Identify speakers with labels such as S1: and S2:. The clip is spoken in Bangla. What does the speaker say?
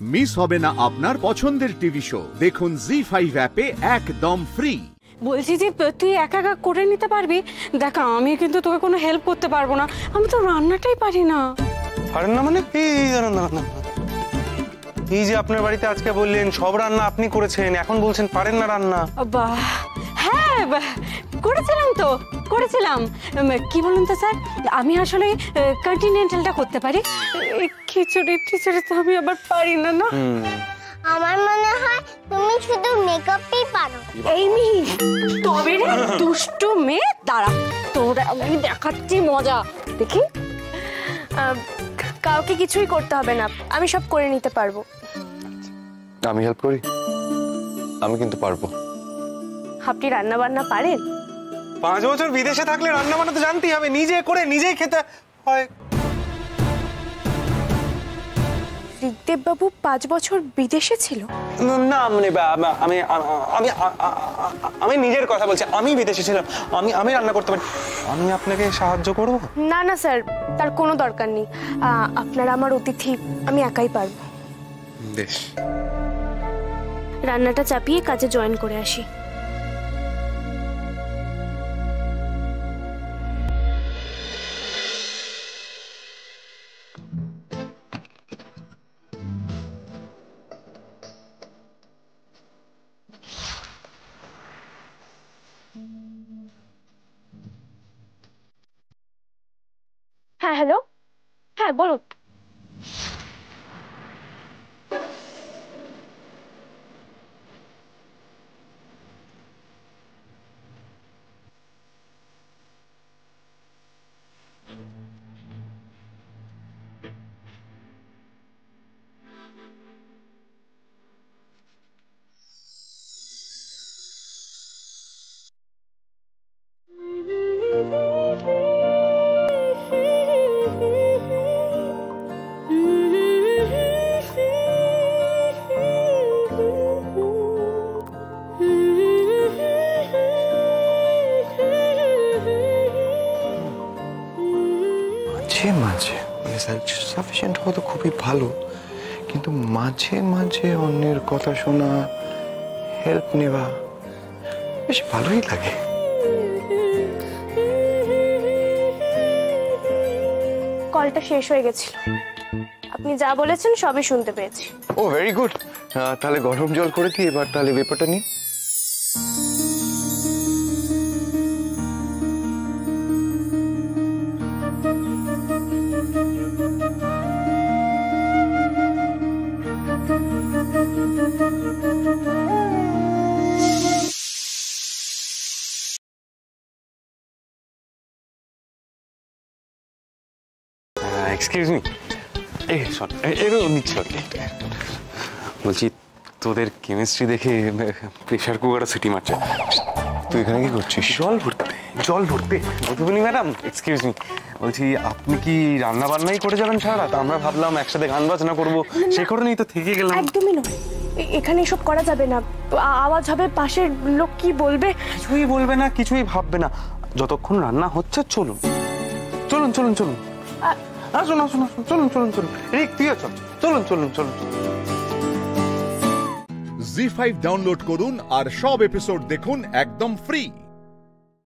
S1: মিস হবে না আপনার পছন্দের টিভি শো। দেখুন জি5 অ্যাপে একদম ফ্রি।
S2: বলছি যে তুই একা একা করে নিতে পারবি? দেখ আমি কিন্তু তোকে কোনো হেল্প করতে পারবো না, আমি তো রান্নাটাই পারি না।
S3: পারেন না মানে? এই যে আপনার বাড়িতে আজকে বললেন সব রান্না আপনি করেছেন, এখন বলছেন পারেন না রান্না।
S2: হ্যাঁ করেছিলাম তো, করেছিলাম। কি বলুন তো স্যার, আমি আসলে কন্টিনেন্টালটা করতে পারি, খিচুড়ি তো আমি আবার পারি না। না
S4: আমার মনে হয় তুমি শুধু মেকআপই পারো।
S2: এই মেয়ে তবে রে দুষ্টু মেয়ে, দাঁড়া তোর আমি দেখাচ্ছি মজা, দেখি।
S5: কাউকে কিছুই করতে হবে না, আমি সব করে নিতে পারবো।
S3: আমি হেল্প করি? আমি কিন্তু পারবো।
S5: আপনি রান্না বান্না পারেন?
S3: 5 বছর বিদেশে থাকলে রান্না বান্না তো জানতেই হবে, নিজে করে নিজেই খেতে হয়।
S5: ঋগদেব বাবু 5 বছর বিদেশে ছিল?
S3: না মানে আমি আমি আমি নিজের কথা বলছি, আমি বিদেশে ছিলাম, আমি রান্না করতে পারি। আমি আপনাকে সাহায্য করব?
S5: না না স্যার, তার কোনো দরকার নেই। আপনারা আমার অতিথি, আমি একাই পারবো।
S3: বেশ,
S5: রান্নাটা চাপিয়ে কাজে জয়েন করে আসি। হ্যাঁ হ্যালো, হ্যাঁ বলুন।
S3: মাঝে মানে সেলফ সাফিসিয়েন্ট হওয়া তো খুবই ভালো, কিন্তু মাঝে মাঝে অন্যের কথা শোনা, হেল্প নেওয়া বেশ ভালোই লাগে।
S5: কলটা শেষ হয়ে গেছিল, আপনি যা বলেছেন সবই শুনতে পেয়েছি।
S3: ও ভেরি গুড, তাহলে গরম জল করে দিই এবার, তাহলে ব্যাপারটা নিয়ে। এক্সকিউজ মি, বলছি তোদের কেমিস্ট্রি দেখে প্রেশার কুকারে সিটি মারছে। তুই এখানে কি করছিস? জল ভরতে মধুবনী ম্যাডাম, এক্সকিউজ মি, বলছি আপনি কি রান্না বান্নাই করে যাবেন সারা রাত? আমরা ভাবলাম একসাথে গান বাজনা করবো, সে কারণেই তো থেকে গেলাম।
S5: একদমই নয়, এখানে এসব করা যাবে না, আওয়াজ হবে, পাশের লোক কি বলবে।
S3: কিছুই বলবে না, কিছুই ভাববে না, যতক্ষণ রান্না হচ্ছে চলুন চলুন চলুন চলুন, আসুন আসুন আসুন, চলুন চলুন চলুন, রিক তুইও চল, চলুন চলুন চলুন।
S1: জি5 ডাউনলোড করুন আর সব এপিসোড দেখুন একদম ফ্রি।